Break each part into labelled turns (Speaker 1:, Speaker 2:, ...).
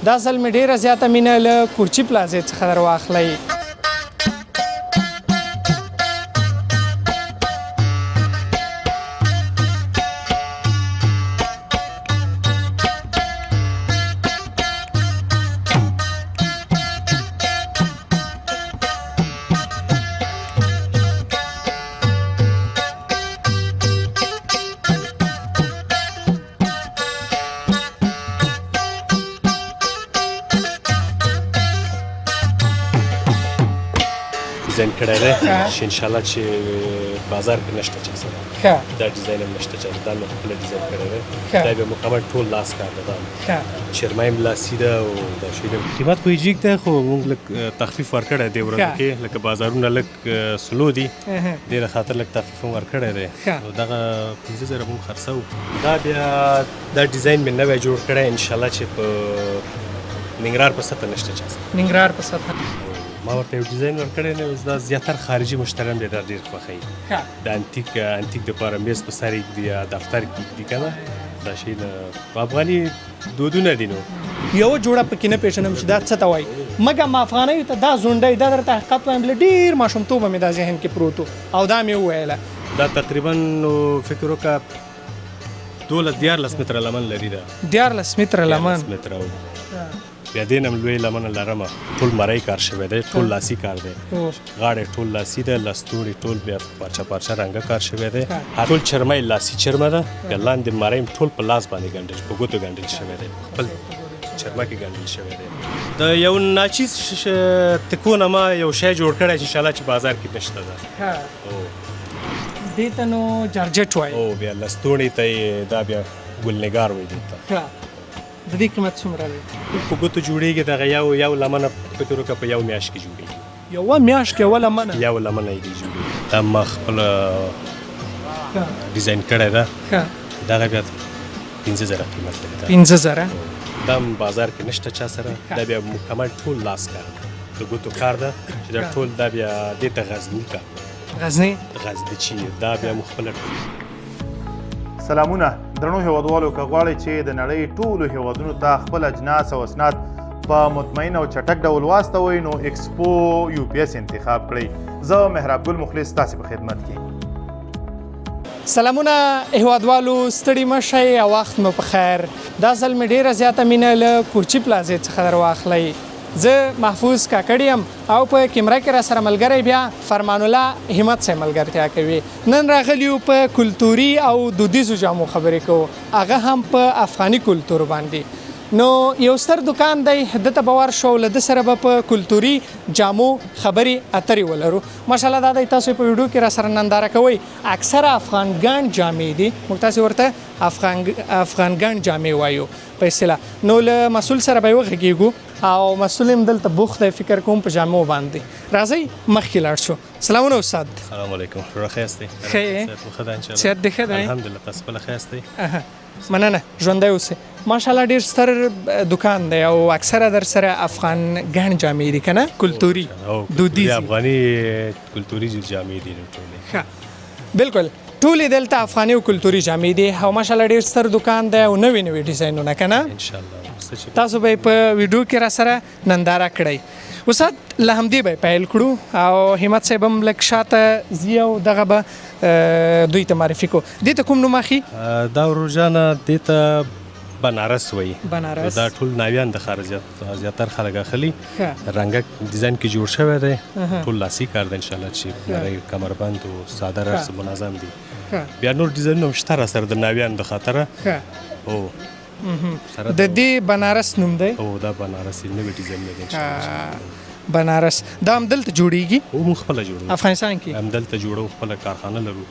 Speaker 1: دا ځل مې ډېره زیاته مینه له کورچي پلازې څخه در واخلئ.
Speaker 2: ډیزاین کړی دی چې انشاءالله چې بازار کې نشته چا سره دا ډیزاین هم نشته چا دا مې خپله ډیزاین کړی دی دا بیا مکمل ټول لاس کار دی دا چرمه یې لاسي ده او دا شی دی قیمت خو یې جیګ دی خو موږ لږ تخفیف ورکړی دی ورځو کې لکه بازارونه لږ سلو دي دې د خاطر لږ تخفیف هم ورکړی دی نو دغه 15,000 موږ خرڅوو دا بیا دا ډیزاین مې نوی جوړ کړی انشاءالله چې په ننګرهار په سطحه نشته چا سره
Speaker 1: ننګرهار په سطحه
Speaker 2: ما ورته یو ډیزاین ورکړی دی اوس دا زیاتر خارجي مشتریان دی دا ډېر خوښوي د انتیک دپاره میز په سر ایږدي یا دفتر کې ایږدي که نه دا شی د افغاني دودونه دي نو
Speaker 1: یوه جوړه پکې نه پېژنم چې دا څه ته وایي مګم افغانیو ته دا زونډی دا درته حقیقت وایم له ډېر ماشومتوبه مې دا ذهن کې پروت و او دا مې وویله
Speaker 2: دا تقریبا فکر وکړه 12-14 متره لمن لري دا 14
Speaker 1: متره لمن
Speaker 2: بیا دې نه هم لوی لمنه لرمه ټول مرۍ کار شوی دی ټول لاسي کار دی غاړې ټول لاسي ده لستوڼي ټول بیا پارچه پارچه رنګه کار شوی دی ټول چرمه یې لاسي چرمه ده بیا لاندې مرۍ هم ټول په لاس باندې ګنډل په ګوتو ګنډل شوی دی خپل چرمه کې ګنډل شوی دی د یو ناچیز تکونه ما یو شی جوړ کړی چې انشاءالله چې بازار کې نشته ده
Speaker 1: دې ته نو جارجټ وایي
Speaker 2: او بیا لستوڼي ته یې دا بیا ګلنګار وایي دې ته
Speaker 1: د دې قیمت څومره دی
Speaker 2: په ګوتو جوړېږي دغه یو لمنه فکر وکړه په یو میاشت کې جوړېږي
Speaker 1: یوه میاشت کې یوه لمنه
Speaker 2: یو لمنه یې جوړېږي دا ما خپله ډیزاین کړی ده دغه بیا 15,000 قیمت لري
Speaker 1: 15,000
Speaker 2: دا بازار کې نشته چا سره دا بیا مکمل ټول لاس کار ده د ګوتو کار ده چې دا ټول دا بیا دې ته غزني کار
Speaker 1: غزني
Speaker 2: چې دا بیا مخپله
Speaker 3: سلامونه درنو هیوادوالو که غواړئ چې د نړۍ ټولو هیوادونو ته خپل اجناس او اسناد په مطمئن او چټک ډول واستوئ نو ایکسپو UPS انتخاب کړئ زه مهراب ګل مخلص تاسې په خدمت کې
Speaker 1: سلامونه هیوادوالو ستړي مه شئ او وخت مو په خیر دا ځل مې ډېره زیاته مینه له کورچي پلازې څخه در واخلئ زه محفوظ کاکړ یم او په کیمره کې را سره ملګری بیا فرمان الله همت صاحب ملګرتیا کوي نن راغلي یو په کلتوري او دودیزو جامو خبرې کوو هغه هم په افغاني کلتور باندې نو یو ستر دکان دی دته به ورشو له ده سره به په کلتوري جامو خبرې اترې ولرو ماشاءالله دا دی تاسو په ویډیو کې را سره ننداره کوئ اکثره افغانګان جامې دي موږ تاسې ورته افغانګان جامې وایو په اصطلاح نو له مسؤل سره به یې وغږېږو او مسؤل هم دلته بوخت دی فکر کوم په جامو باندې راځئ مخکې لاړ شو سلامونه استاد
Speaker 2: سلام علیکم ښه یاست
Speaker 1: ښه یې صحت دې ښه دی
Speaker 2: الحمدلله تاسو خپله ښه یاستئ
Speaker 1: مننه ژوندی اوسئ ماشاءالله ډېر ستر دکان دی او اکثره در سره افغانګان جامې دي که نه کلتوري دودیزي
Speaker 2: افغاني کلتوري جامې دي ټولې
Speaker 1: ښه بالکل ټولې دلته افغاني او کلتوري جامې دي او ماشاءالله ډېر ستر دکان دی او نوې نوې ډیزاینونه که نه
Speaker 2: انشاءالله
Speaker 1: تاسو به په ویډیو کې را سره ننداره کړئ استاد له همدې به پیل کړو او همت صاحب هم لږ شاته ځي او دغه به دوی ته معرفي کړو دې ته کوم نوم اخلي
Speaker 2: دا ورجانه دې ته بنارس وایي
Speaker 1: بنارس
Speaker 2: دا ټول ناویان د خارج زیاتر خلک اخلي رنګک ډیزاین کې جوړ شوی دی ټول لاسي کار دی انشاءالله چې کمربند او صادر هر څه منظم دي بیا نور ډیزاینونه هم شته را سره د ناویانو د خاطره او
Speaker 1: د دې بنارس نوم دی
Speaker 2: او دا بنارس نوی ډیزاین دی
Speaker 1: بنارس دا هم دلته جوړیږي
Speaker 2: او موږ خپله جوړو
Speaker 1: افغانستان کې
Speaker 2: هم دلته جوړو خپله کارخانه لرو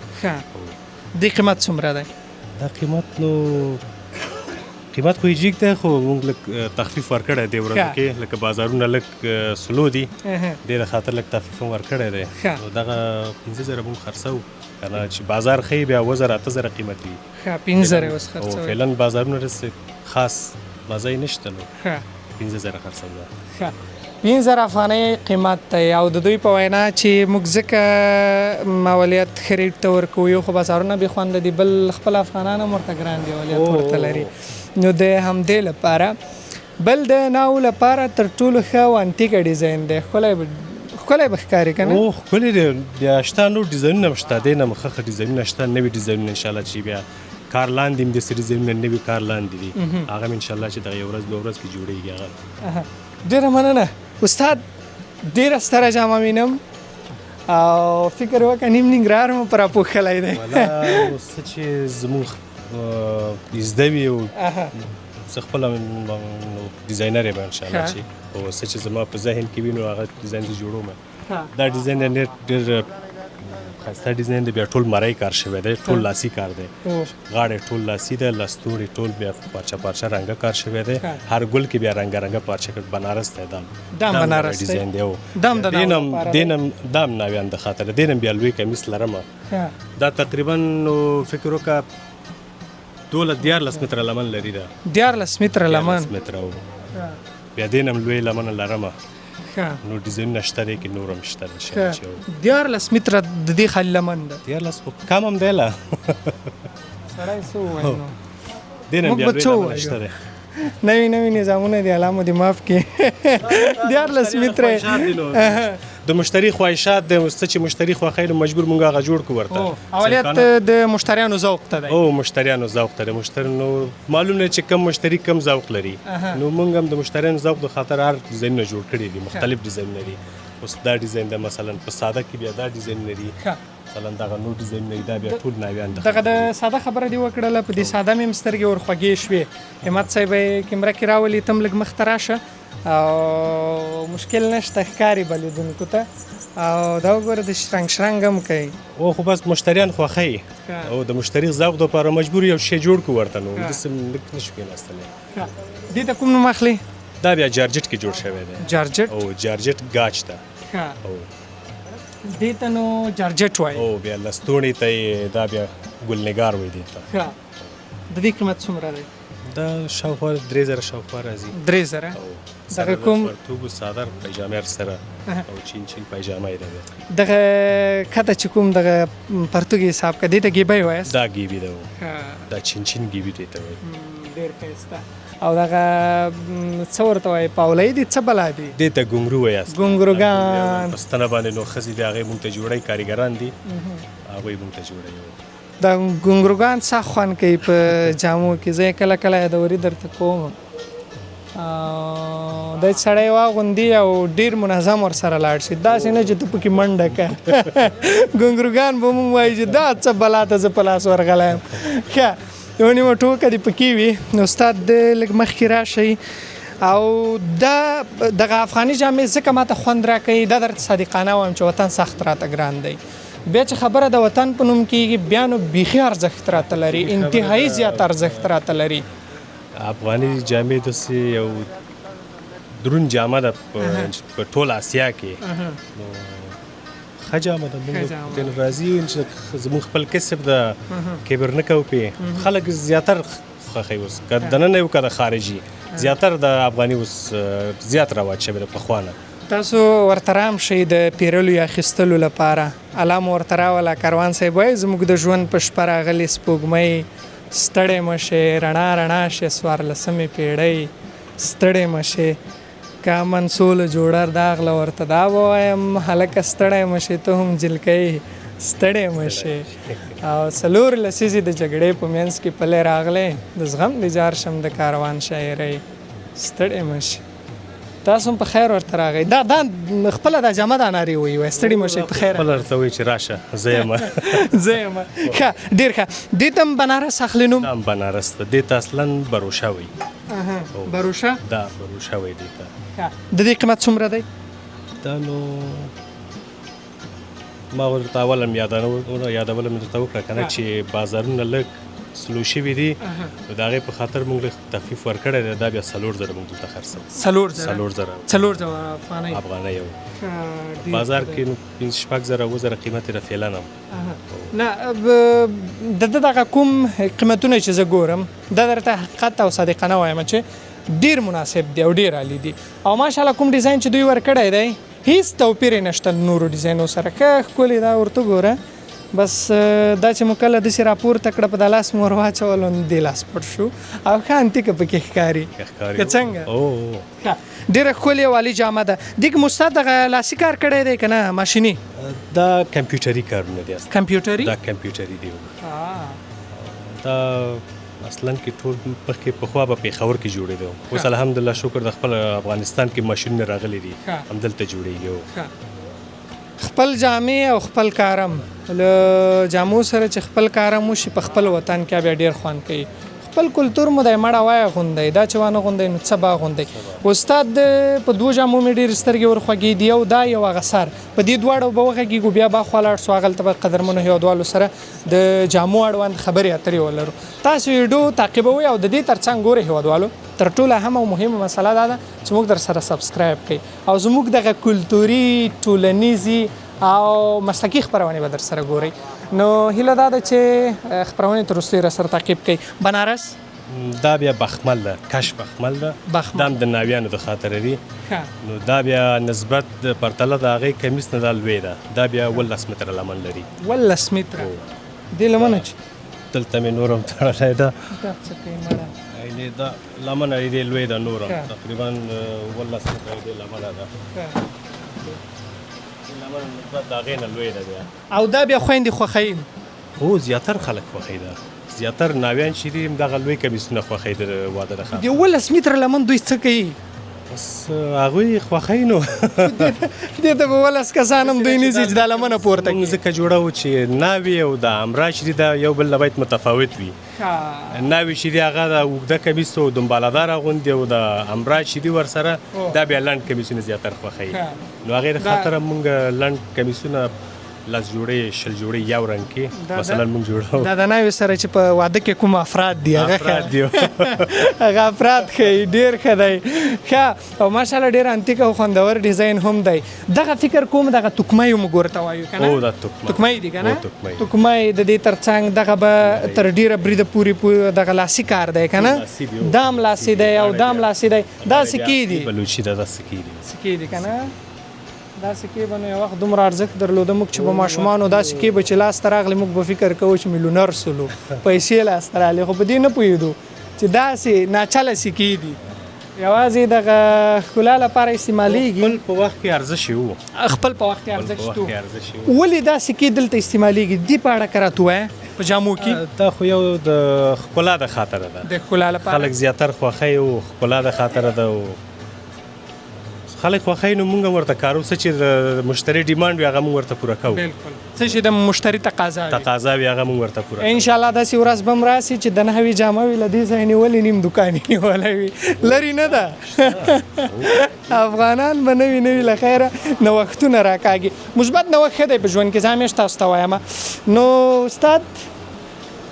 Speaker 1: دې قیمت څومره دی
Speaker 2: دا قیمت خو یې جیګ دی خو موږ لږ تخفیف ورکړی دی ورځو کې لکه بازارونه لږ سلو دي دې د خاطر لږ تخفیف هم ورکړی دی نو دغه 15,000 موږ خرڅوو که نه چې بازار ښیي بیا 7,000 قیمت وي
Speaker 1: 15,000 اوس خرڅوئ
Speaker 2: او فعلا بازارونه داسې خاص مزه یې نشته نو 15,000 خرڅوو
Speaker 1: 15,000 افغانۍ قیمت دی او د دوی په وینا چې موږ ځکه مالیات خرید ته ورکوو یو خو بازارونه بې خونده دي بل خپل افغانان هم ورته ګران دي مالیات ورته لري نو د همدې لپاره بل د ناو لپاره تر ټولو ښه وانتیکه ډیزاین دی ښکلی به ښکاري که نه
Speaker 2: او ښکلی دی بیا شته نور ډیزاینونه هم شته دی نه مخه ښه ډیزاینونه شته نوي ډیزاینونه انشاءالله چې بیا کار لاندې هم داسې ډیزاینونه نوي کار لاندې دي هغه هم انشاءالله چې دغه یو ورځ دوه ورځ کې جوړېږي هغه
Speaker 1: ډېره مننه استاد ډېره ستره جامه وینم او فکر وکړه نیم ننګرهار مو په راپوښلی دی
Speaker 2: والا اوس څه چې زموږ زده وي او زه خپله ډیزاینر یم انشاءالله چې او څه چې زما په ذهن کې وي نو هغه ډیزاین زه جوړوم دا ډیزاین ډېر ښایسته ډیزاین دی بیا ټول مرۍ کار شوی دی ټول لاسي کار دی غاړې ټول لاسي ده لستوڼي ټول بیا پارچه پارچه رنګه کار شوی دی هر ګل کې بیا رنګه رنګه پارچه بنارس دی
Speaker 1: دام بنارس دی
Speaker 2: ډیزاین دی دینم دام ناویان د خاطر دینم بیا لوی کمیس لرم دا تقریبا فکر وکړه 12 متره لمن لري دا
Speaker 1: 12 متره لمن
Speaker 2: بیا دینم لوی لمن لرم نو ډیزاینونه شته دی کې نور هم شته دی
Speaker 1: 12 متره د دې خالي لمن ده
Speaker 2: 12 خو کم هم دی له
Speaker 1: سړی څه ووایي نو
Speaker 2: دینم بیا لوی لمن شته دی
Speaker 1: نوي نظامونه دي الله مو دې معاف کړي 12 متره
Speaker 2: د مشتری خواهشات د چې مشتری خوښوي نو مجبور مونږ هغه جوړ کړو ورته
Speaker 1: اولیت د مشتریانو ذوق ته دی
Speaker 2: او مشتریانو ذوق ته مشتری نو معلومه چې کم مشتری کم ذوق لري نو مونږ هم د مشتریانو ذوق د خاطر هر ډیزاینونه جوړ کړي دي مختلف ډیزاینونه دي اوس دا ډیزاین د مثلا په ساده کې بیا دا ډیزاین لري مثلا دغه نور ډیزاین لري دا بیا ټول ناویان
Speaker 1: دغه د ساده خبره دی وکړله په دې ساده مې سترګې ورخوږې شوې همت صاحب کیمره کې راولي تم لږ مخ ته راشه او مشکل نشته ښکاري به لیدونکو ته او دا وګوره د شرنګ هم کوي
Speaker 2: او خو بس مشتریان خوښوي او د مشتری ذوق دپاره مجبور یو شی جوړ کړو ورته نو داسې لږ نشو کېناستلی
Speaker 1: دې ته کوم نوم اخلي
Speaker 2: دا بیا جارجټ کې جوړ شوی دی
Speaker 1: جارجټ
Speaker 2: او جارجټ ګاچ ته
Speaker 1: دې ته نو جارجټ وایي
Speaker 2: او بیا لستوڼي ته دا بیا ګلنګار وایي دې ته
Speaker 1: د دې قیمت څومره دی
Speaker 2: دا شاوخوا 3000 شاوخوا راځي
Speaker 1: 3000 دغه کوم
Speaker 2: پرتوګ صادر پیجامه سره او چین پیجامه دی
Speaker 1: دغه کته چې کوم دغه پرتوګ حساب کړي ته ګیبي وایي
Speaker 2: دا ګیبي دی دا چین ګیبي دی ته وایي
Speaker 1: ډېر ښایسته او دغه څه ورته وایي پاولۍ دي څه بلا دي
Speaker 2: دې ته ګونګرو وایي
Speaker 1: ګونګروګان
Speaker 2: پستانه باندې نو ښځې د هغې مونږ ته جوړوي کاریګران دي هغوی مونږ ته جوړوي
Speaker 1: دا ګونګروګان څه خوند کوي په جامو کې زه کله کله یادوري درته کوم د سړی واغوندي او ډېر منظم ورسره لاړ شي داسې نه چې ته پکې منډه کړه ګونګروګان به مونږ وایي چې دا څه بلا ته زه په لاس ورغلی یم ښه یو نیمه ټوکه دې پکې وي نو استاد لږ مخکې راشئ او دغه افغاني جامې ځکه ماته خوند راکوي دا درته صادقانه وایم چې وطن سخت راته ګران دی بیا چې خبره د وطن په نوم کېږي بیا نو بیخي ارزښت راته لري انتهایي زیات ارزښت راته لري
Speaker 2: افغاني جامې داسې یو درون جامه ده په ټول آسیا کې نو ښه جامه ده موږ ترې راضي یو چې زموږ خپل کسب ده کبر نه کوو پې خلک زیاتر خوښوي اوس که دننه یو که د خارجي زیاتر د افغاني اوس زیات رواج شوی ده پخوا نه
Speaker 1: تاسو ورته رام شئ د پیرلو یا اخیستلو لپاره الله مو ورته راوله کاروان صاحب وایي زموږ د ژوند په شپه راغلې سپوږمۍ ستړی مه شې رڼا شې څوارلسمې پیړۍ ستړی مه شې که منسوله جوړر داغله ورته دا به وایم هلکه ستړی مه شې ته هم جلکۍ ستړی مه شې او څلور لسیزې د جګړې په منځ کې پلی راغلی د زغم د جار شم د کاروان شاعرۍ ستړی مه شې تاسو هم په خیر ورته راغی دا خپله دا جامه دا نارې وایي ستړي مه شئ په خیر
Speaker 2: خپله ورته وایي چې راشه زه یم
Speaker 1: ښه ډېر ښه دې ته هم بنارس اخلي نوم
Speaker 2: دا هم بنارس ده دې ته اصلا بروشه وایي
Speaker 1: بروشه
Speaker 2: دا بروشه وایي دې ته
Speaker 1: د دې قیمت څومره دی
Speaker 2: دا نو ما ورته اوله مې یادوله مې درته وکړه که نه چې بازارونه لږ سلو شوي دي نو د هغې په خاطر موږ لږ تخفیف ورکړی دی دا بیا 4000 موږ دلته خرڅوو
Speaker 1: 4000
Speaker 2: افغانۍ بازار کې نو 6000 اوزره قیمت یې رفعلن هم
Speaker 1: نه دغه کوم قیمتونه چې زه ګورم دا درته حقیقت او صادقانه وایم چې ډېر مناسب دی او ډېر عالي دي او ماشاءالله کوم ډیزاین چې دوی ورکړی دی هیڅ توپیر یې نشته نورو ډیزاینو سره ښه ښکلي دا ورته ګوره بس دا چې مو کله داسې راپورته کړه په د لاس مو ور واچولو نو دې لاس پټ شو او ښه انتیکه پکې ښکاري که څنګه ډېره ښکلې والي جامه ده دې کې مو ستا دغه لاسي کار کړی دی که نه ماشیني
Speaker 2: دا کمپیوټري کارونه دي
Speaker 1: کمپیوټري
Speaker 2: دا کمپیوټري دي دا اصلا کې ټول مخکې پخوا به پېښور کې جوړېده اوس الحمدلله شکر د خپل افغانستان کې ماشینونه راغلي دي همدلته جوړېږي
Speaker 1: خپل جامې او خپل کارم له جامو سره چې خپل کارم وشي په خپل وطن کې بیا ډېر خوند کوي خپل کلتور مو دی مړه وایه غوندی دا چې وانه غوندی نو څه به غوندی استاد په دوو جامو مې ډېرې سترګې ورخوږېدي یو دا یو هغه سر په دې دواړو به وغږېږو بیا به خوا لاړ شو هغلته به قدرمنو هېوادوالو سره د جامو اړوند خبرې اترې ولرو تاسو ویډیو تعقیبوئ او د دې تر څنګ ګورئ هېوادوالو تر ټولو اهم او مهمه مسله دا ده چې موږ در سره سبسکرایب کړئ او زموږ دغه کلتوري ټولنیزي او مسلکي خپرونې به در سره ګورئ نو هیله دا ده چې خپرونې تر وروستیو را سره تعقیب کړئ بنارس
Speaker 2: دا بیا بخمل ده کش بخمل ده دا هم د ناویانو د خاطره دي نو دا بیا نسبت پرتله د هغې کمیس نه دا لوی ده دا بیا 18 متره لمن لري
Speaker 1: 18 متره دې لمنه چې
Speaker 2: دلته مې نور هم تړلی ده
Speaker 1: دا څه کوي مړه
Speaker 2: دا لمنه دې لوی ده نور هم تقریبا 18 متره دې لمنه ده
Speaker 1: او دا بیا خویندې خوښوي
Speaker 2: هو زیاتر خلک خوښوي دا زیاتر ناویان چې دي دغه لوی کمیسونه خوښوي د واده د
Speaker 1: د 18 متره لمن دوی څه کوي
Speaker 2: بس هغوی خوښوي نو
Speaker 1: دې ته به 18 کسان هم دوی نیسي چې دا لمنه پورته کړي
Speaker 2: موږ ځکه جوړوو چې ناوې او د امرا چې دي دا یو بل نه باید متفاوت وي ناوې چې دي هغه د اوږده کمیس او دنبالهدار اغوندي او د امرا چې دي ورسره دا بیا لنډ کمیسونه زیاتر خوښوي نو هغې د خاطره موږ لنډ کمیسونه لاس جوړې شل جوړې یو رنګ کې مثلا موږ جوړو
Speaker 1: دا د ناوې سره چې په واده کې کوم افراد دي هغه هغه افراد ښه ډېر ښه دی ښه او ماشاءالله ډېر انتیک او خوندور ډیزاین هم دی دغه فکر کوم دغه توکمۍ موږ ورته وایو که نه
Speaker 2: دا
Speaker 1: توکمۍ دي که نه توکمۍ د دې تر څنګ دغه به تر ډېره بریده پورې دغه لاسي کار دی که نه دام لاسي دی او دام لاسي دی دا سکې دي
Speaker 2: بلوچي دا
Speaker 1: سکې دي که نه دا سکې به نو یو وخت دومره ارزښت درلوده موږ چې په ماشومانو دا سکې به چې لاسته راغلې موږ به فکر کوو چې میلیونر سولو پیسې لاسته راغلې خو په دې نه پوهېدو چې داسې ناچله سکې دي یوازې دغه ښکلا لپاره استعمالیږي
Speaker 2: خپل په وخت کې ارزښت و
Speaker 1: خپل په وخت کې ارزښت و ولې دا سکې دلته استعمالیږي دې په اړه که راته ووایه په جامو کې
Speaker 2: دا خو یو د ښکلا د خاطره ده
Speaker 1: د ښکلا لپاره
Speaker 2: خلک زیاتر خوښوي او ښکلا د خاطره ده خلک خوښوي نو موږ ورته کارو څه چې د مشتری ډیمانډ وي هغه موږ ورته پوره کوو
Speaker 1: بالکل څه چې د مشتری تقاضا
Speaker 2: وي هغه موږ ورته پوره کوو
Speaker 1: انشاءالله داسې ورځ به هم راسي چې د نهوي جامه وي له دې ځای نیولې نیم دوکان یې نیولی وي لرې نه ده افغانان به نوي له خیره نوښتونه راکاږي مثبت نوښت ښه دی په ژوند کې زه همیش تاسو ته وایم نو استاد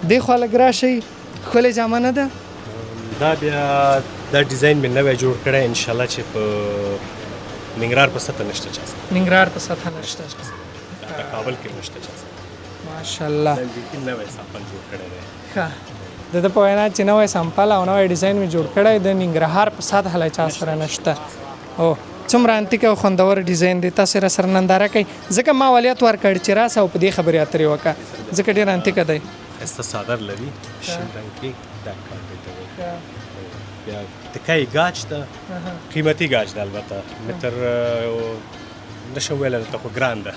Speaker 1: دې خوا لږ راشئ ښکلې جامه نه ده
Speaker 2: دا بیا دا ډیزاین مې نوی جوړ کړی انشاءالله چې په ننګرهار په سطح نشته چا سره
Speaker 1: ننګرهار په سطح نشته
Speaker 2: د کابل کې نشته چا سره
Speaker 1: ماشاءالله
Speaker 2: بیخي نوی سامپل جوړ کړی دی
Speaker 1: ښه د ده په وینا چې نوی سامپل او نوی ډیزاین مې جوړ کړی د ننګرهار په سطح له چا سره نشته او څومره انتیک او خوندور ډیزاین دی تاسو را سره ننداره کوئ ځکه ما اولیا ورکړ چې راسه او په دې خبرې اترې وکړه ځکه ډېر انتیکه دی
Speaker 2: ښایسته څادر لري شین رنګ کې دا کار دی بیا تکای گاچ ده قیمتي گاچ ده البته متر نشم ویلی دلته خو ګران ده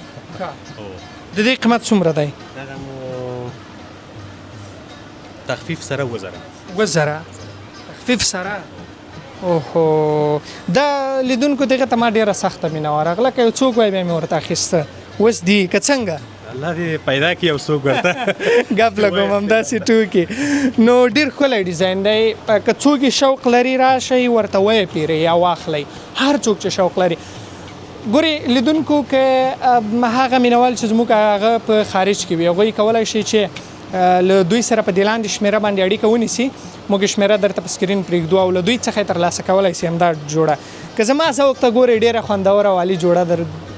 Speaker 1: د دې قیمت څومره دی
Speaker 2: دغه نو تخفیف سره
Speaker 1: 2000 تخفیف سره اوهو دا لیدونکو دغه ته ما ډېره سخته مینه ورغله که یو څوک وایي بیا مې ورته اخیسته اوس دي که څنګه
Speaker 2: الله دې پیدا کړي یو څوک ورته
Speaker 1: ګپ لګوم همداسې ټوکې نو ډېر ښکلی ډیزاین دی که څوک یې شوق لري راشئ ورته ویې پیرئ یا واخلئ هر څوک چې شوق لري ګورې لیدونکو که هغه مینوال چې زموږ هغه په خارج کې وي هغوی کولی شي چې له دوی سره په دې لاندې شمېره باندې اړیکه ونیسي موږ شمېره درته په سکرین پرېږدو او له دوی څخه یې ترلاسه کولی سي همدا جوړه که زما ذوق ته ګورې ډېره خوندوره والي جوړه در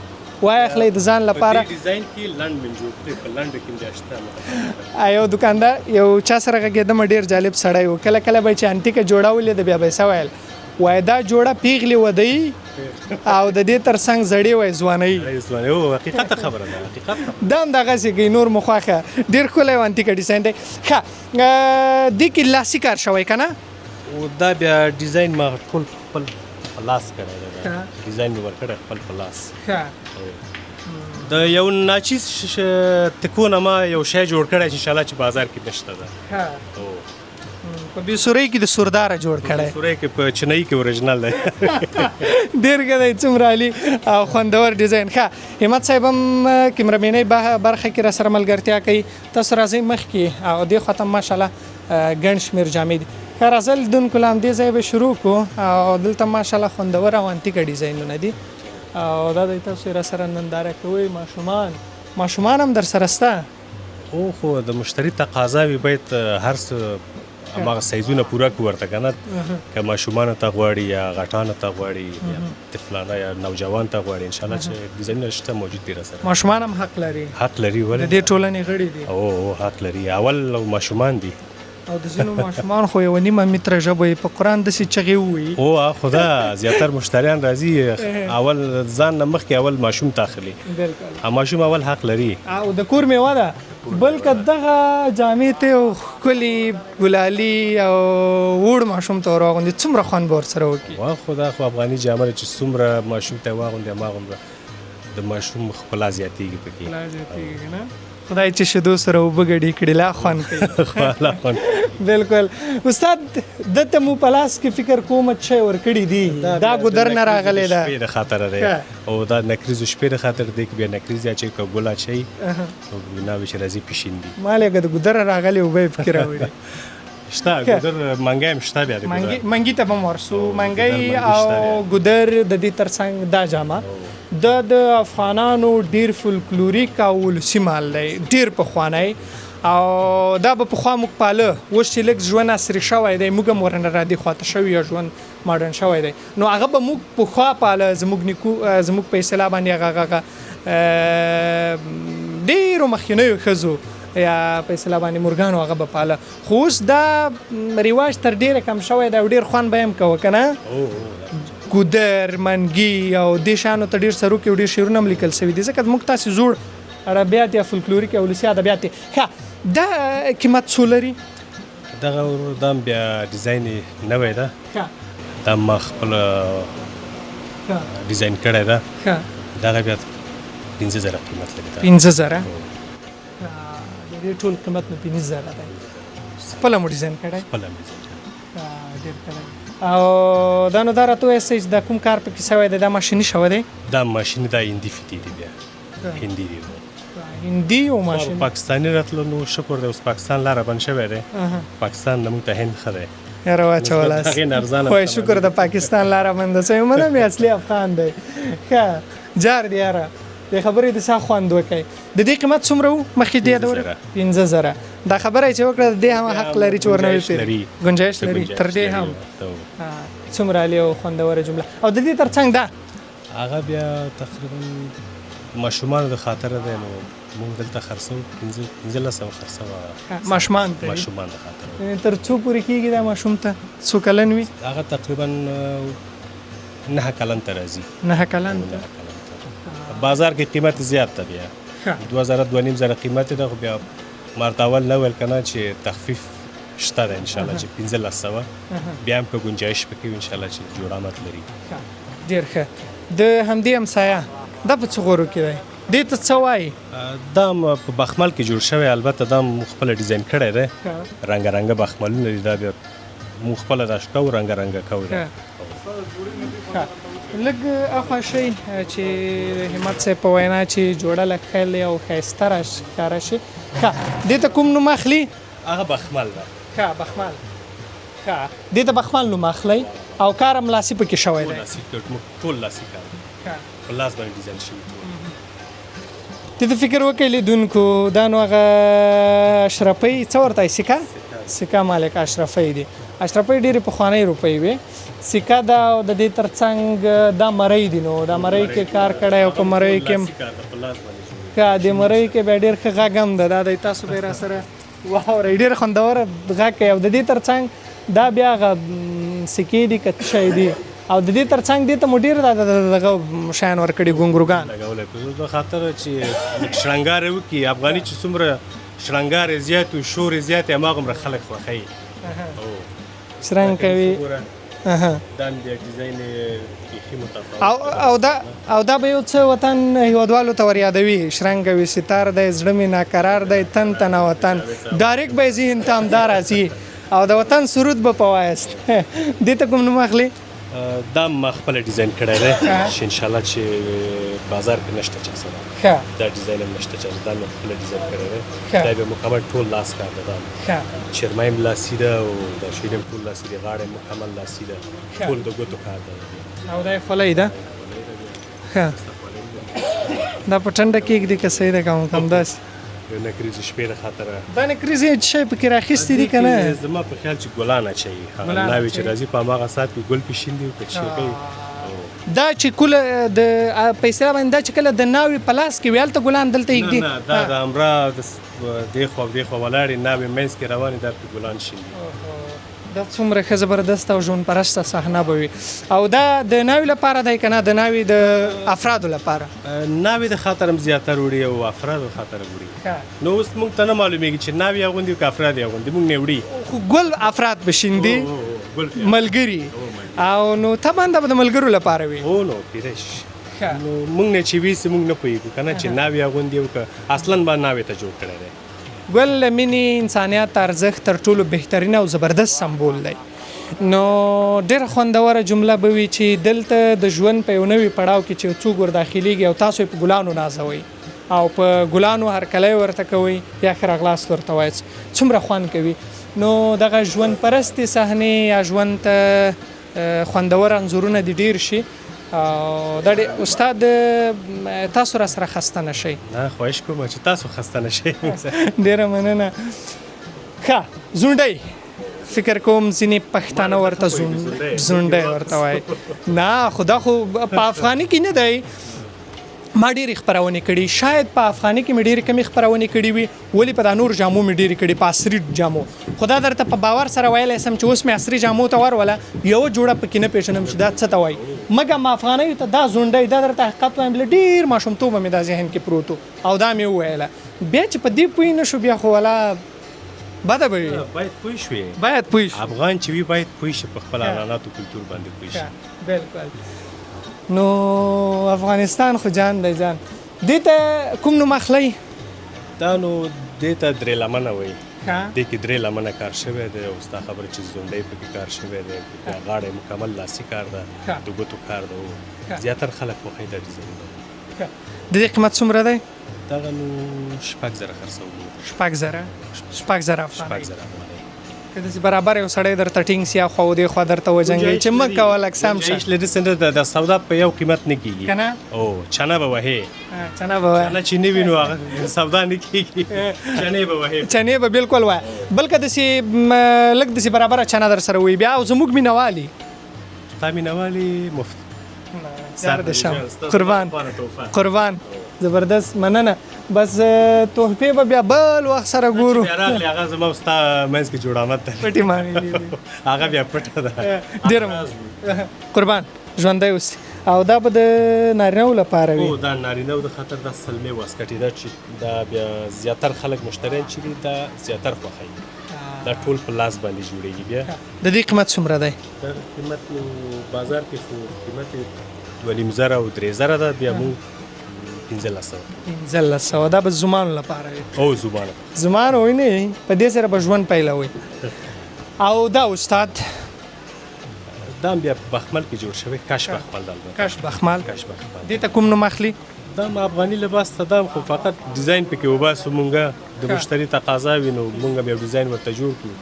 Speaker 1: واخلئ د ځان لپاره
Speaker 2: په دې ډیزاین کې لنډ من جوړ کړي په لنډ کې مې شته
Speaker 1: یو دکاندار یو چا سره غږېدم ډېر جالب سړی و کله کله به چې انټیکه جوړه ولید بیا به یې څه ویل وایي دا جوړه پیغلې ودی او د دې ترڅنګ زړې وای ځوانۍ
Speaker 2: او حقیقت خبره ده حقیقت
Speaker 1: دا هم دغسې کوي نور مو خوښه ډېر ښکلی او انتیکه ډیزاین دی ښه دې کې لاسي کار شوی که نه
Speaker 2: او دا بیا ډیزاین ما ټول خپل په لاس کړی دی ډیزاین مې ورکړی خپل په لاس د یو ناچیز تکونه ما یو شی جوړ کړی چې انشاءالله چې بازار کې نشته ده
Speaker 1: په بېسورۍ کې د سرداره جوړ کړی
Speaker 2: سورۍ کې په چنایي کې اوریجنل دی
Speaker 1: ډېر ښه دی څومره عالي او خوندور ډیزاین ښه همت صاحب هم کیمرامینۍ برخه کې راسره ملګرتیا کوي تاسو راځئ مخکې او دې خوا ته ماشاءالله ګڼ شمېر جامې دي ښه راځه لیدونکو له همدې ځایه به شروع کړو او دلته ماشاءالله خوندور او انتیکه ډیزاینونه دي او دا دی تاسو یې راسره ننداره کوئ ماشومان هم در سره شته
Speaker 2: او خو د مشتری تقاضا وي باید هر څه هماغه سایزونه پوره کړو ورته که نه که ماشومانو ته غواړي یا غټانو ته غواړي یا طفلانه یا نوجوان ته غواړي انشاءالله چې ډیزاینونه شته موجود دي راسره
Speaker 1: ماشومان هم حق لري
Speaker 2: حق لري ولې
Speaker 1: د دې ټولنې غړي دي
Speaker 2: او حق لري اول ماشومان دي
Speaker 1: او د ځینو ماشومان خو یوه نیمه متره ژبه یې په قرآن داسې چغې ووایي
Speaker 2: او خدا زیاتر مشتریان راځي اول ځان نه مخکې اول ماشوم ته اخلي ماشوم اول حق لري
Speaker 1: او د کور میوه ده بلکې دغه جامې ته یو ښکلي ګلالي او وړ ماشوم ته ورواغوندي څومره خوند به ورسره وکړي
Speaker 2: خدا خو افغاني جامه چې څومره ماشوم ته واغوندي هماغومره د ماشوم ښکلا زیاتېږي پکې
Speaker 1: خدای چې شیدو سره اوبه ګډې کړي لا خوند کوي بالکل استاد دته مو په لاس کې فکر کوم چې ورکړي دي دا ګودر نه راغلی ده
Speaker 2: شپې د خاطر دی او دا نکریزو شپې د خاطر دی که بیا نکریز یا چې که ګل اچوي او بناوې چې راځي پیشین دي
Speaker 1: ما لکه د ګودر راغلی اوبه یې پکې راوړي
Speaker 2: شته ګودر منګی هم شته بیا د ګودر
Speaker 1: منګي ته به هم ورسو منګی او ګودر د دې ترڅنګ دا جامه د افغانانو ډیر فولکلوریک او ولسي مال دی ډیر پخوانی او دا به پخوا موږ پاله اوس چې لږ ژوند عصري شوی دی موږ هم ورنه را دې خواته شوي یا ژوند ماډرن شوی دی نو هغه به موږ پخوا پاله زموږ په اصطلاح باندې هغه ډېرو مخکینیو ښځو یا په اصطلاح باندې مورګانو هغه به پاله خو اوس دا رواج تر ډېره کم شوی دی او ډېر خوند به یې هم کوه که نه ګودر منګي او دې شیانو ته ډېر سروکي او ډېر شعرونه هم لیکل سوي دي ځکه موږ تاسې زوړ عربیات یا فولکلوریک یا ولسي ادبیات دي ښه دا قیمت څو لري
Speaker 2: دغه دا بیا ډیزاین نوی ده دا ما خپله ډیزاین کړی ده دغه بیا 50,000 قیمت لري
Speaker 1: 50,000 د دې ټول قیمت نو 50,000 دی خپله مو ډیزاین کړی
Speaker 2: خپله مې ډیزاین کړی
Speaker 1: ډېر ښه دی او دا نو دا راته ووایاست چې دا کوم کار پکې شوی دی دا ماشیني شوی دی
Speaker 2: دا ماشیني دا هندي فیتې دي بیا هندي دي
Speaker 1: هندي او ماشیني
Speaker 2: پاکستاني راتلو نو شکر دی اوس پاکستان لاره بند شوی دی پاکستان نه موږ ته هند ښه دی
Speaker 1: یاره واچولاس خو شکر د پاکستان لاره بنده شوې منه مې اصلي افغان دی ښه جار دی یاره دې خبرې د سا خوند وکړي د دې قیمت څومره و مخکې دې یادولی 15,000 دا خبره چې وکړه د دې هم حق لري چې ورنه وپېري ګنجایش لري تر دې هم څومره عالي او خوندوره جمله او د دې ترڅنګ دا
Speaker 2: هغه بیا تقریبا ماشومانو د خاطره دی نو موږ دلته خرڅو 15,000 خرڅوه
Speaker 1: ماشومان د
Speaker 2: خاطره
Speaker 1: تر څو پورې کېږي دا ماشوم ته څو کلن وي
Speaker 2: هغه تقریبا 9 کلن ته راځي
Speaker 1: 9 کلن
Speaker 2: بازار کې قیمت زیات ده بیا 2,000 قیمت ده خو بیا مرته اول نه ویل که نه چې تخفیف شته ده انشاءالله چې 1500 بیا هم که ګنجایش پکې وي انشاءالله چې جوړامت لري
Speaker 1: ډېر ښه د همدې همسایه دا په څه غورو کې دی دې ته څه وایي
Speaker 2: دا په بخمل کې جوړ شوی البته دا مو خپله ډیزاین کړی دی رنګه بخملونه دي دا بیا مو خپله دا شکو رنګه کوو
Speaker 1: لږ اخوا شئ چې همت صاحب په وینا چې جوړه لږ ښکلې او ښایسته ښکاره شي ښه دې ته کوم نوم اخلي
Speaker 2: هغه بخمل ده
Speaker 1: ښه بخمل ښه دې ته بخمل نوم اخلی او کار هم لاسي پکې شوی دی
Speaker 2: ټول لاسي کار په لاس باندې ډیزاین شوي
Speaker 1: دې ته فکر وکړئ لیدونکو دا نو هغه اشرفۍ څه ورته وایي سکه مالک اشرفۍ دي اشرفۍ ډېرې پخوانۍ روپۍ وې سکه دا او د دې ترڅنګ دا مرۍ دي نو دا مرۍ کې کار کړی او په مرۍ کې د مرۍ کې بیا ډېر ښه غږ هم ده دا دی تاسو به یې راسره واورئ ډېر خوندوره غږ کوي او د دې ترڅنګ دا بیا هغه سکې دي که څه شی دي او د دې ترڅنګ دې ته مو ډېر دغه شیان ورکړي ګونګروګان
Speaker 2: لګولی په دې خاطر چې شړنګار یې وکړي افغاني چې څومره شړنګار یې زیات وي شور یې زیات وي هماغومره خلک خوښوي
Speaker 1: شرنګ کوي
Speaker 2: دا هم بیا ډیزاین یې بیخي متفاوت
Speaker 1: او دا به یو څه وطن هیوادوالو ته ور یادوي شرنګ کوي ستار دی زړه مې ناقرار دی تن تنه وطن ډایرکټ به یې ذهن ته همدا راځي او د وطن سرود به په وایست دې ته کوم نوم اخلي
Speaker 2: دا ما خپل ډیزاین کړی دی چې ان شاء الله چې بازار کې نشته چا سره دا ډیزاین هم نشته چا دا ما خپل ډیزاین کړی دی دا به مکمل ټول لاس کار دی دا چرمای هم لاسي ده او دا شین هم ټول لاسي دی غاړه مکمل لاسي ده ټول د ګوتو کار دی
Speaker 1: او دا خولۍ ده دا په ټنډه کېږدي که صحیح ده کم داسې
Speaker 2: نکریزې شپې د خاطره
Speaker 1: دا نکریزې شی پکې راخیستې دي که نه
Speaker 2: زما په خیال چې ګلان اچوي هغه ناوې چې راځي په هماغه ساعت کې ګل پېشین دي که چې کوي
Speaker 1: دا چې کله د پیسې باندې دا چې کله د ناوې په لاس کې وي هلته ګلان دلته ایږدي
Speaker 2: نه دا د همرا دېخوا او دېخوا ولاړې ناوې منځ کې روانې دا پې ګلان شین دي
Speaker 1: دا څومره ښه زبردست او ژوند پرسته صحنه به وي او دا د ناوې لپاره دی که نه د ناوې د افرادو لپاره
Speaker 2: ناوې د خاطر هم زیاتر وړي او افرادو خاطر وړي نو اوس موږ ته نه معلومیږي چې ناوې اغوندي که افراد یې اغوندي موږ نه وړي
Speaker 1: خو ګل افراد به شیندي ملګري او نو طبعا دا به د ملګرو لپاره وي
Speaker 2: نو کېدای شي نو موږ نه چې وي موږ نه پوهېږو که نه چې ناوې اغوندي او که اصلا به ناوې ته جوړ کړی دی
Speaker 1: ګل د مینې انسانیت ارزښت تر ټولو بهترین او زبردست سمبول دی نو ډېره خوندوره جمله به وي چې دلته د ژوند په یو نوي پړاو کې چې څوک ور داخلېږي او تاسو یې په ګلانو نازوئ او په ګلانو هرکلی ورته کوئ یا ښه راغلاست ورته وایاست څومره خوند کوي نو دغه ژوند پرستې صحنې یا ژوند ته خوندور انځورونه دي ډېر شي او دا استاد تاسو را سره خسته نشئ
Speaker 2: نه خواهش کوم چې تاسو خسته نشئ
Speaker 1: ډېره مننه ښه زونډی فکر کوم ځینې پښتانه ورته زونډی ورته وایي نه خو دا خو په افغاني کې نه دی ما ډېرې خپرونې کړي شاید په افغاني کې مې ډېرې کمې خپرونې کړي وي ولې په دا نور جامو مې ډېرې کړي په عصري جامو خو دا درته په باور سره ویلی سم چې اوس مې عصري جامو ته وروله یوه جوړه پکې نه پېژنم چې دا څه ته وایي مګر افغانیو ته دا زونډی دا درته حقیقت وایم بله ډېر ماشومتوبه مې دا ذهن کې پروت و او دا مې وویله بیا چې په دې پوه نه شو بیا خو والا بده به وي
Speaker 2: باید پوه شوې
Speaker 1: باید پوه شو
Speaker 2: افغان چې وي باید پوه شي په خپل عنعناتو کلتور باندې پوه شي
Speaker 1: بلکل نو افغانستان خو جان دی جان دې ته کوم نوم اخلی
Speaker 2: دا نو دې ته درې لمنه وایي دې کې درې لمنه کار شوی دی او ستا خبره چې زونډی پکې کار شوی دی غاړه یې مکمل لاسي کار ده د ګوتو کار ده زیاتر خلک خوښوي دا ډیزاین ده
Speaker 1: د دې قیمت څومره دی
Speaker 2: دغه نو 6,000 خرڅوو
Speaker 1: 6,000 افغانۍ که داسې برابر یو سړی درته ټینګ سي اخوا او دېخوا درته وجنګوي چې مه کوه لږ سم شه
Speaker 2: لري څنګه د سودا په یو قیمت نه کېږي
Speaker 1: که نه
Speaker 2: او چنه به وهې
Speaker 1: چنه به وایه
Speaker 2: چنه چې نه وي نو هغه سودا نه کېږي چنې به وهې
Speaker 1: چنې به بالکل وایه بلکې داسې لږ داسې برابره چنه در سره وي بیا او زموږ مینهوالي
Speaker 2: ستا مینهوالي مفت
Speaker 1: سر د شم قربان زبردست مننه بس تحفې به بیا بل وخت سره ګورو
Speaker 2: بیا راغلی هغه زما او ستا منځ کې جوړ آمد دی
Speaker 1: پټې ماڼۍ
Speaker 2: هغه بیا پټه ده
Speaker 1: ډېره قربان ژوندی اوسي او دا به د نارینهو لپاره وي
Speaker 2: دا نارینهو د خاطر دا سلمې واسکټې ده چې دا بیا زیاتر خلک مشتریان چې دي دا زیاتر خوښوي دا ټول په لاس باندې جوړېږي بیا
Speaker 1: د دې قیمت څومره دی
Speaker 2: دا قیمت نو بازار کې خو قیمت 2,500 او 3,000 ده بیا موږ
Speaker 1: 1500 دا به زمانو لپاره وي
Speaker 2: او
Speaker 1: زمانو وي نه په دې سره به ژوند پیلوي او دا استاد
Speaker 2: دا بیا بخمل کې جوړ شوی کش بخمل
Speaker 1: کش بخمل دې ته کوم نوم اخلي
Speaker 2: دا افغاني لباس ته دا خو فقط ډیزاین پکې وباسو مونږه د مشتری تقاضا وي نو مونږ بیا ډیزاین ورته جوړ کړو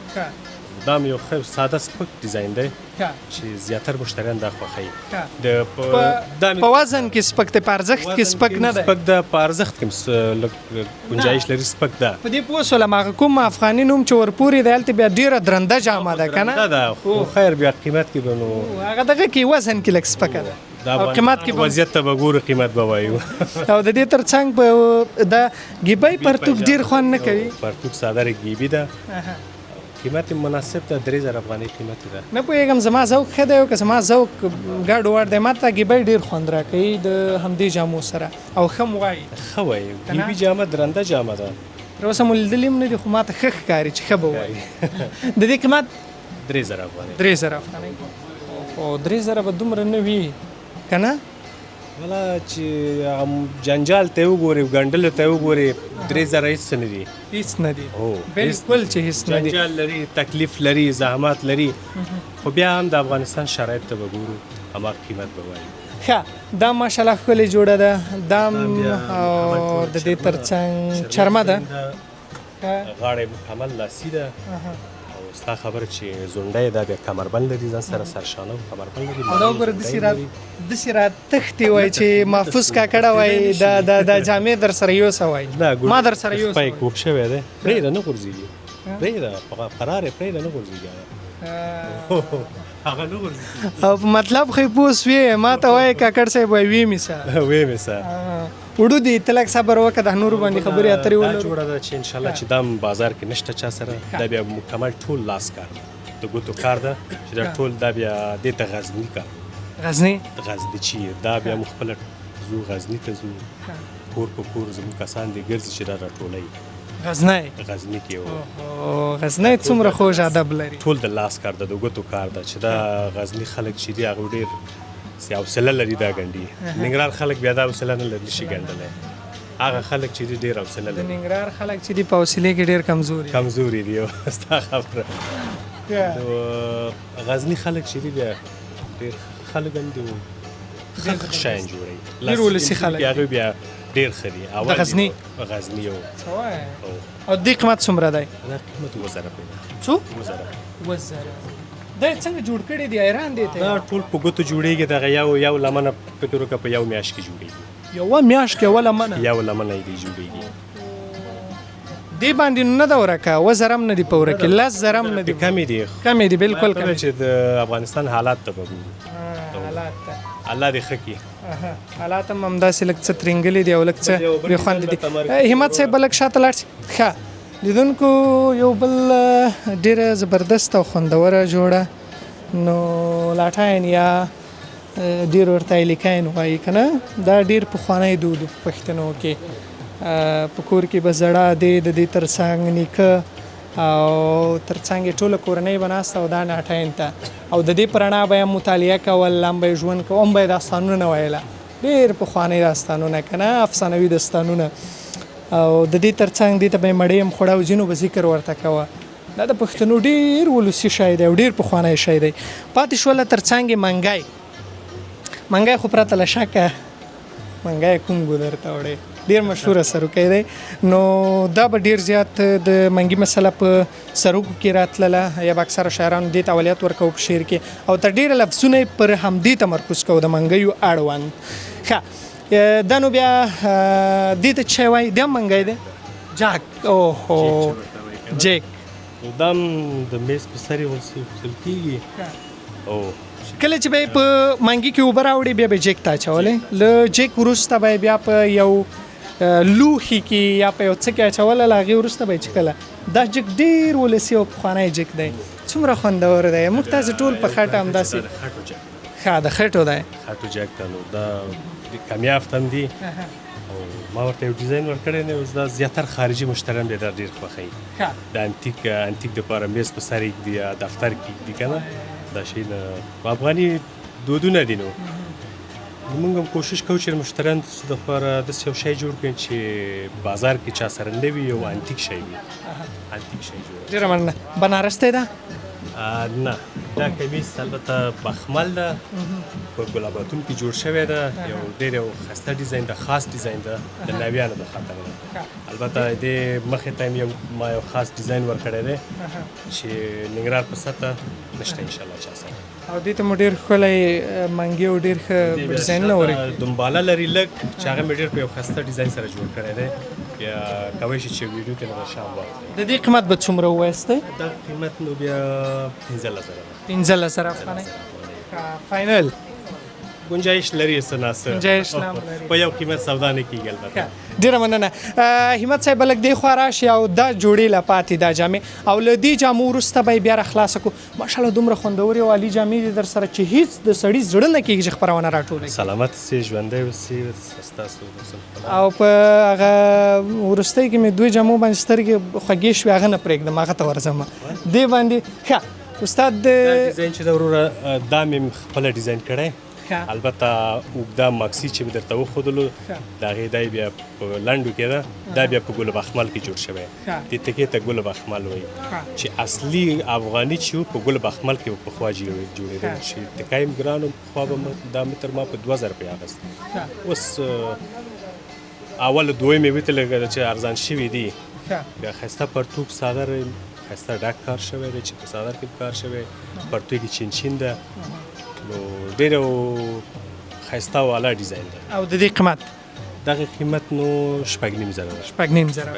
Speaker 2: دا یو ښه ساده سپک ډیزاین دی چې زیاتر مشتریان دا خوښوي
Speaker 1: په وزن کې سپک دی په ارزښت کې سپک نه دی
Speaker 2: سپک ده په ارزښت کې لږ ګنجایش لري سپک ده
Speaker 1: په دې پوه شولم هغه کوم افغاني نوم چې ورپورې دی هلته بیا ډېره درنده جامه ده که نه
Speaker 2: ده خو خیر بیا قیمت کې به نو
Speaker 1: هغه دغه کې وزن کې لږ سپکه ده او قیمت کې
Speaker 2: وضعیت ته به ګورو قیمت به وایو
Speaker 1: او د دې ترڅنګ په د ګیبۍ پرتوګ ډېر خوند نه کوي
Speaker 2: پرتوګ ساده ګیبي ده قیمت مناسب ده 3000 افغانۍ قیمت ده.
Speaker 1: نه پوهېږم زما ذوق ښه دی او که زما ذوق ګډ وډ دی ما ته ګیبی ډېر خوند راکوي د همدې جامو سره او ښه م وایي
Speaker 2: ښه وایي ګیبي جامه درنده جامه ده.
Speaker 1: تر اوسه مو لیدلي هم نه دي خو ما ته ښه ښکاري چې ښه به وایي. د دې قیمت
Speaker 2: 3000 افغانۍ.
Speaker 1: 3000 افغانۍ. او 3000 به دومره نه وي که نه؟
Speaker 2: والا چې جنجال ته وګورې ګنډلو ته وګورې 3000 هېڅ څه نه دي.
Speaker 1: هېڅ نه دي
Speaker 2: هو
Speaker 1: بلکل چې هېڅ نه دي.
Speaker 2: جنجال لري تکلیف لري زحمت لري خو بیا هم د افغانستان شرایط ته به ګورو هماغه قیمت به وایي.
Speaker 1: ښه دا ماشاءالله ښکلې جوړه ده دا او د دې تر څنګ چرمه ده
Speaker 2: غاړه مکمل لاسي ده او ستا خبره چې زونډه دا بیا کمربند لري ځان سره سرشانه کمربند لري
Speaker 1: او دا وګوره داسې را تښتې وایي چې محفوظ کاکړه وایي دا جامې در سره یوسه وایي ما در سره یوسه
Speaker 2: سپی کوب شوی دی پرېږده نه غورځېږي پرېږده قرار یې پرېږده نه غورځېږي هغه نه غورځېږي او
Speaker 1: مطلب خو یې پوه سوې ما ته وایي کاکړ صاحب وایي ویې مې سه
Speaker 2: ویې مې سه
Speaker 1: وړو دي ته لږ صبر وکړه د نورو باندې خبرې اترې
Speaker 2: ولرو دا جوړه ده چې انشاءالله چې دا بازار کې نشته چا سره دا بیا مکمل ټول لاس کار ده د ګوتو کار ده چې دا ټول دا بیا دې ته غزني کار
Speaker 1: غزني
Speaker 2: چې دا بیا مو خپله ځو غزني ته ځو کور په کور زموږ کسان دي ګرځي چې دا راټولوي غزني کې
Speaker 1: او غزني څومره خوږ ادب لري
Speaker 2: ټول د لاس کار ده د ګوتو کار ده چې دا غزني خلک چې دي هغه ډېر حوصله لري دا ګنډي ننګرهار خلک بیا دا حوصله نه لري شي ګنډلی هغه خلک چې دي ډېر حوصله لري
Speaker 1: د ننګرهار خلک چې دي په حوصلې کې ډېر
Speaker 2: کمزوري دي ستا خبره غزني خلک چې دي بیا ډېر خلک هم دي ښه شیان جوړوي
Speaker 1: ډېر ولسي خلک
Speaker 2: هغوی بیا ډېر ښه دي
Speaker 1: د غزني او دې قیمت څومره دی
Speaker 2: دا قیمت 2000 روپۍ
Speaker 1: څو 2000 دا څنګه جوړ کړی دی حیران دی ته
Speaker 2: دا ټول په ګوتو جوړیږي دغه یو لمنه فکر وکړه په یو میاشت کې جوړیږي
Speaker 1: یوه میاشت کې یوه لمنه
Speaker 2: یې دی جوړیږي
Speaker 1: دې باندې نه ده ورکه 2000 هم نه دي په ورکه 10000 هم نه دي کمې دي بالکل کمې
Speaker 2: چې د افغانستان حالات ته وګورو
Speaker 1: حالات ته
Speaker 2: الله دې ښه کړي
Speaker 1: حالات هم همداسې لږ څه ترینګلي دي او لږ څه بې خوندې دي همت صاحب به لږ شاته لاړ شي ښه لیدونکو یو بل ډېره زبردست او خوندوره جوړه نو لاټاین یا ډېر ورته ایلیکاین وایي که نه دا ډېر پخوانی دود په پښتنو کې په کور کې به زړه دی د دې تر څنګ نیکه او تر څنګ یې ټوله کورنۍ به ناسته او دا لاټاین ته او د دې په رڼا به یې مطالعه کول هم به یې ژوند کوه هم به یې داستانونه ویله ډېر پخوانی داستانونه که نه افسانوي داستانونه او د دې تر څنګ دې ته به یې مړۍ هم خوړه او ځینو به ذکر ورته کوه دا د پښتنو ډېر ولسي شی دی او ډېر پخوانی شی دی پاتې شوله تر څنګ یې منګی خو پرته له شکه منګی کوم ګودر ته وړی ډېر مشهوره سروکی دی نو دا به ډېر زیات د منګي مسله په سروکو کې راتلله یا به اکثره شاعرانو دې ته اولویت ورکوو په شعر کې او تر ډېره لفظونه یې پر همدې تمرکز کوو د منګیو اړوند ښه دا نو بیا دې ته څه وایي دا هم منګی دی جاک اوهو جیک
Speaker 2: دا هم د میز په سر یې غوڅول کېږي او
Speaker 1: کله چې به یې په منګي کې اوبه راوړې بیا به یې جیک ته اچولی له جیک وروسته به یې بیا په یو لوښي کې یا په یو څه کې اچوله له هغې وروسته به یې څښله دا جیک ډېر ولسي او پخوانی جیک دی څومره خوندور دی موږ تاسې ټول په خټه همداسې ښه د خټو دی
Speaker 2: خټو جیک ته نو دا کمیافت هم دي او ما ورته یو ډیزاین ورکړی دی اوس دا زیاتر خارجي مشتریان بیا دا ډېر خوښوي د انتیک دپاره میز په سر یې ږدي یا دفتر کې ږدي که نه دا شی نه افغاني دودونه دي نو موږ هم کوشش کوو چې مشتریانو دپاره داسې یو شی جوړ کړو چې بازار کې چا سره نه وي یو انتیک شی وي انتیک شی جوړ
Speaker 1: ډېره مننه بنارس دی دا
Speaker 2: نه دا کمیس البته بخمل ده په ګلاباتون کې جوړ شوی ده یو ډېر یو ښایسته ډیزاین ده خاص ډیزاین ده د نویانو د خاطر ده البته دې مخې ته ما یو خاص ډیزاین ورکړی دی چې ننګرهار په سطحه نشته انشاءالله چا سره
Speaker 1: او دې ته مو ډېر ښکلی منګي او ډېر ښه ډیزاینونه ورکړي
Speaker 2: دنباله لري لږ چې هغه مې ډېر په یو ښایسته ډیزاین سره جوړ کړی دی یا کولی شي چې ویډیو کې نه شام واخلئ
Speaker 1: د دې قیمت به څومره ووایستی
Speaker 2: دا قیمت نو بیا 15000
Speaker 1: 15000 افغانۍ فاینل
Speaker 2: گنجایش لري څه ناڅه
Speaker 1: گنجایش لا هم لري.
Speaker 2: په یو قیمت سودا نه کېږي البته
Speaker 1: ډیره مننه همت صاحب لږ دی خوا راشي او دا جوړې لا پاتې دا جامې او له دې جامو وروسته به یې بیا راخلاصه کړو ماشاءالله دومره خوندورې او عالي جامې دي در سره چې هیڅ د سړي زړه نه کېږي چې خپرونه راټولوي
Speaker 2: سلامت سي ژوندی اوسي ستاسو
Speaker 1: او په هغه وروستۍ کې مې دوی جامو باندې سترګې خوږې شوې هغه نه پرېږدم هغه ته ورځم دې باندې ښه استاد
Speaker 2: ډیزاین چې دا وروره دا مې خپله ډیزاین کړی البته اوږده ماکسي چې مې درته وښودلو د هغې دا بیا په لنډو کې ده دا بیا په ګل بخمل کې جوړ شوی دې تکې ته ګل بخمل وایي چې اصلي افغاني چې و په ګل بخمل کې پخوا جوړېدل چې تکه یې ګران و پخوا به دا متر ما په 2000 روپۍ اخیست اوس اول دویمې ویته لږ چې ارزان شوي دي بیا ښایسته پرتوګ صادر ښایسته ډک کار شوی دی چې په صادر کې کار شوی پرتوګ یې چینچین ده نو ډېر ښایسته او اعلی ډیزاین دی
Speaker 1: او د دې قیمت
Speaker 2: دغه قیمت نو 9.5 زره ده
Speaker 1: 9.5 زره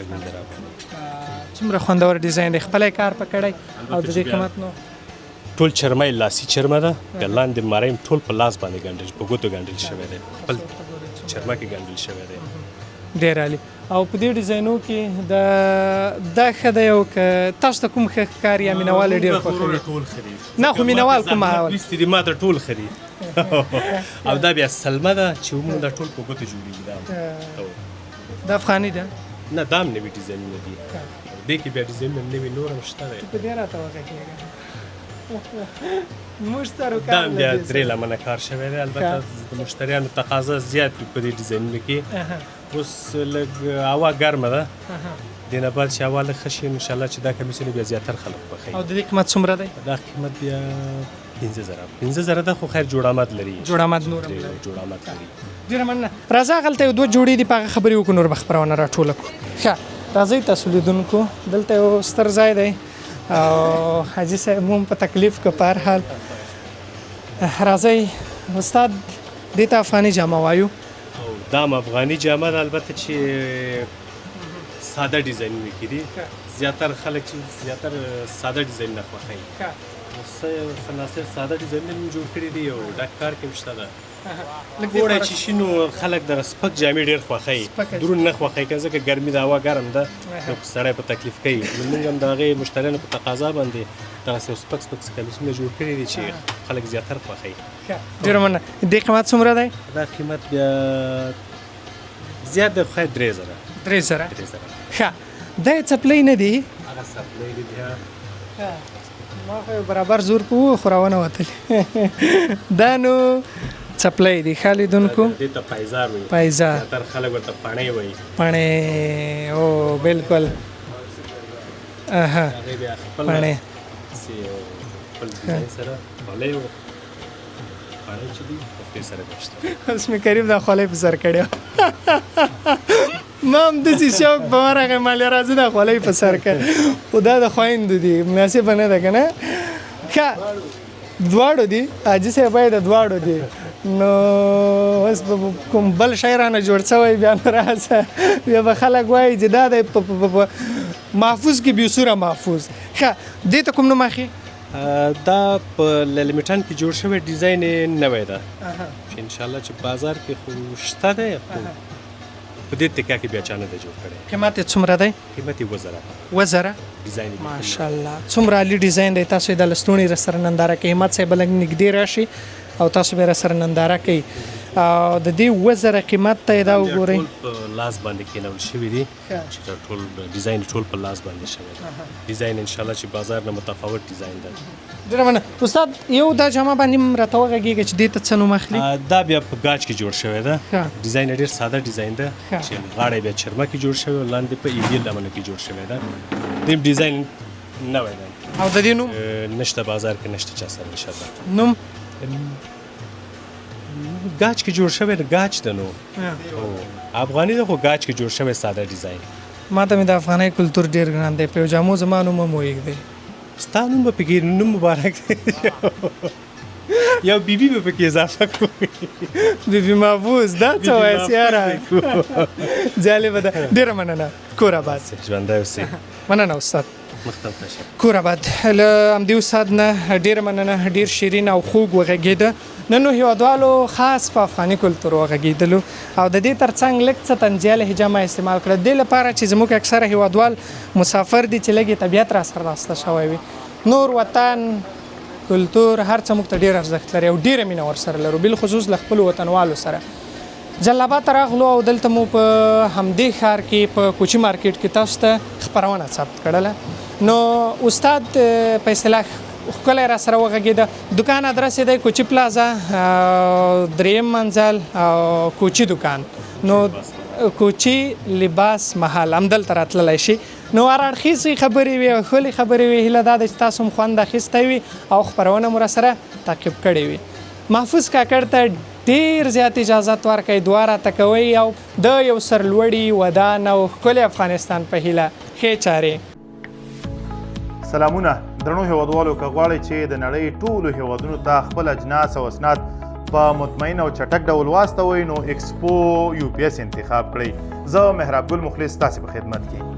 Speaker 1: څومره خوندور ډیزاین دی خپل کار پکړی او د دې قیمت نو
Speaker 2: ټول چرمه لاسي چرمه ده د لاندې مریم ټول په لاس باندې ګنډل په ګوتو ګنډل شوی دی خپل چرمه کې ګنډل شوی دی
Speaker 1: ډېر عالي او په دې ډیزاینو کې دا ښه دی او که تاسو ته کوم ښه ښکار یا مینوال ډېر خوښوي
Speaker 2: ټول خري
Speaker 1: نه خو مینوال کوم
Speaker 2: دي ما ته ټول خري او دا بیا سلمه ده چې موږ دا ټول په ګوتو جوړېږي
Speaker 1: دا افغاني ده
Speaker 2: نه دا هم نوي ډیزاینونه دي دې کې بیا ډیزاینونه نوي نور هم شته دی
Speaker 1: په دې راته وغږېږه مشترو
Speaker 2: دا هم بیا 3 لمنه کار شوی دی البته د مشتریانو تقاضا زیات وي په دې ډیزاینونو کې اوس لږ هوا ګرمه ده دې نه بعد چې هوا لږ ښه شي انشاءالله چې دا کمیسونه بیا زیاتر خلک خوښوي
Speaker 1: او د دې قیمت څومره دی
Speaker 2: دا قیمت بیا 15 زره ده خو خیر جوړ آمد لري
Speaker 1: جوړ آمد نور هم لري
Speaker 2: جوړ آمد لري
Speaker 1: ډېره مننه راځه هغلته یو دوه جوړې دي په هغه خبرې وکړو نور به خپرونه راټوله کړو ښه راځئ تاسو لیدونکو دلته یو ستر ځای دی او حاجي صاحب هم په تکلیف که په هر حال راځئ استاد دې ته افغاني جامه وایو
Speaker 2: دا هم افغاني جامه ده البته چې ساده ډیزاینونه کې دي زیاتر خلک چې زیاتر ساده ډیزاینونه خوښوي ناصر ساده ډیزاینونه مې جوړ کړي دي او ډک کار کې هم شته ده اوړی چې شي نو خلک د سپک جامې ډېر خوښوي درون نه خوښوي که ځکه ګرمي د هوا ګرم ده نو سړی په تکلیف کوي نو موږ هم د هغې مشتریانو په تقاضا باندې دغسې یو سپک کمیسونه جوړ کړي دي چې خلک زیاتر خوښوي
Speaker 1: ډېره مننه دې قیمت څومره دی
Speaker 2: دا قیمت بیا زیات دی خو 3 زره
Speaker 1: 3 زره ښه دا یې څپلۍ نه دي
Speaker 2: هغه څپلۍ دي بیا
Speaker 1: ما خو برابر زور په و خو راونه وتلې دا نو څپلۍ دي ښه لیدونکو
Speaker 2: دې ته پایزار وایي
Speaker 1: پایزار
Speaker 2: زیاتر خلک ورته پاڼۍ وایي
Speaker 1: پاڼې او بالکل
Speaker 2: هغې بیا
Speaker 1: پاڼې
Speaker 2: خپل ډیزاین سره خولۍ پاڼۍ چې دي پښتې سره بشته
Speaker 1: اوس مې قریب دا خولۍ په سر کړې ما هم داسې شوق به ورغی مالې راځه دا خولۍ په سر کړ خو دا د خویندو دي مناسبه نه ده که نه ښه دواړو دي حاجي صاحب یې د دواړو دي نو اوس به کوم بل شی رانه جوړ شوی بیا نو راسه بیا به خلک وایي چې دا دی په محفوظ کې بېسوره محفوظ ښه دې ته کوم نوم اخلي
Speaker 2: دا په للیمیټن کې جوړ شوی ډیزاین یې نوی ده چې انشاءالله چې بازار کې خو شته دی په دې تکه کې بیا چا نه دی جوړ کړی
Speaker 1: قیمت یې څومره دی
Speaker 2: قیمت یې 2
Speaker 1: زره
Speaker 2: ډیزاین یې
Speaker 1: ماشاءالله څومره عالي ډیزاین دی تاسو یې د لستوڼي را سره ننداره کوئ همت صاحب لږ نږدې راشي او تاسو به را سره ننداره کوئ او د دې 2 زره قیمت ته یې دا وګورئ
Speaker 2: ټول په لاس باندې کېنول شوي دي چې دا ټول ډیزاین ټول په لاس باندې شوی دی ډیزاین انشاءالله چې بازار نه متفاوت ډیزاین ده
Speaker 1: ډېره مننه استاد یو دا جامه باندې هم راته وغږېږه چې دې ته څه نوم اخلي
Speaker 2: دا بیا په ګاج کې جوړ شوی ده ډیزاین ډېر ساده ډیزاین ده چې غاړه بیا چرمه کې جوړ شوی او لاندې په ایډیل لمنه کې جوړ شوی ده دې ډیزاین نوی ده
Speaker 1: او د دې نوم
Speaker 2: نشته بازار کې نشته چا سره انشاءالله
Speaker 1: نوم
Speaker 2: ګاج کې جوړ شوی ده ګاج ده نو افغاني ده خو ګاج کې جوړ شوی ساده ډیزاین
Speaker 1: ما ته مې د افغاني کلتور ډېر ګران دی په یو جامو زما نوم هم ویږدی
Speaker 2: ستا نوم به پکې نوم مبارک دی یو بیبي به پکې اضافه کړو
Speaker 1: بیبي محفوظ دا څه وایې یاره جالبه ده ډېره مننه کور آباد
Speaker 2: ژوندی اوسې
Speaker 1: مننه استاد
Speaker 2: مختم تشه
Speaker 1: کور آباد له همدې استاد نه ډېره مننه ډېر شیرین او خوږ وغږېده نن نو هیوادوالو خاص په افغاني کلتور وغږېدلو او د دې ترڅنګ لږ څه طنزیه لهجه ما استعمال کړه دې لپاره چې زموږ اکثره هیوادوال مسافر دي چې لږ طبیعت را سره راسته شوی وي نور وطن کلتور هر څه موږ ته ډېر ارزښت لري او ډېره مینه ورسره لرو بالخصوص له خپلو وطنوالو سره جلال آباد ته راغلو او دلته مو په همدې ښار کې په کوچي مارکیټ کې تاسو ته خپرونه ثبت کړله نو استاد په اصطلاح ښکلی را سره وغږېده دکان ادرس یې دی کوچي پلازا دریم منزل او کوچي دکان نو کوچي لباس محل همدلته راتللی شي نو هر اړخیزې خبرې وي او ښکلې خبرې وي هیله دا ده چې تاسو هم خوند اخیستی وي او خپرونه مو راسره تعقیب کړې وي محفوظ کاکړ ته ډېر زیات اجازت ورکوئ دعا راته کوئ او د یو سرلوړي ودان او ښکلي افغانستان په هیله ښې چارې
Speaker 3: سلامونه درنو هیوادوالو که غواړئ چې د نړۍ ټولو هیوادونو ته خپل اجناس او اسناد په مطمئن او چټک ډول واستوئ نو ایکسپو UPS انتخاب کړئ زه محراب ګل مخلص تاسې په خدمت کې